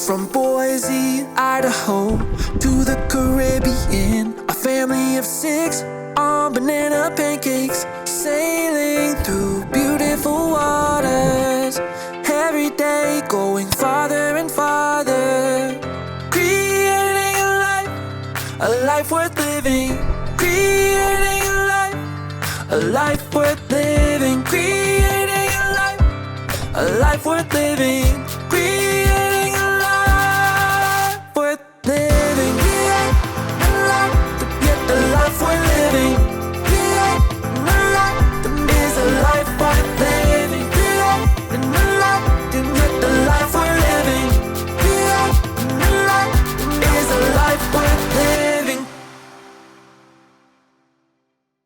From Boise, Idaho to the Caribbean, a family of 6 on banana pancakes, sailing through beautiful waters, every day going farther and farther, creating a life worth living, creating a life worth living, creating a life worth living.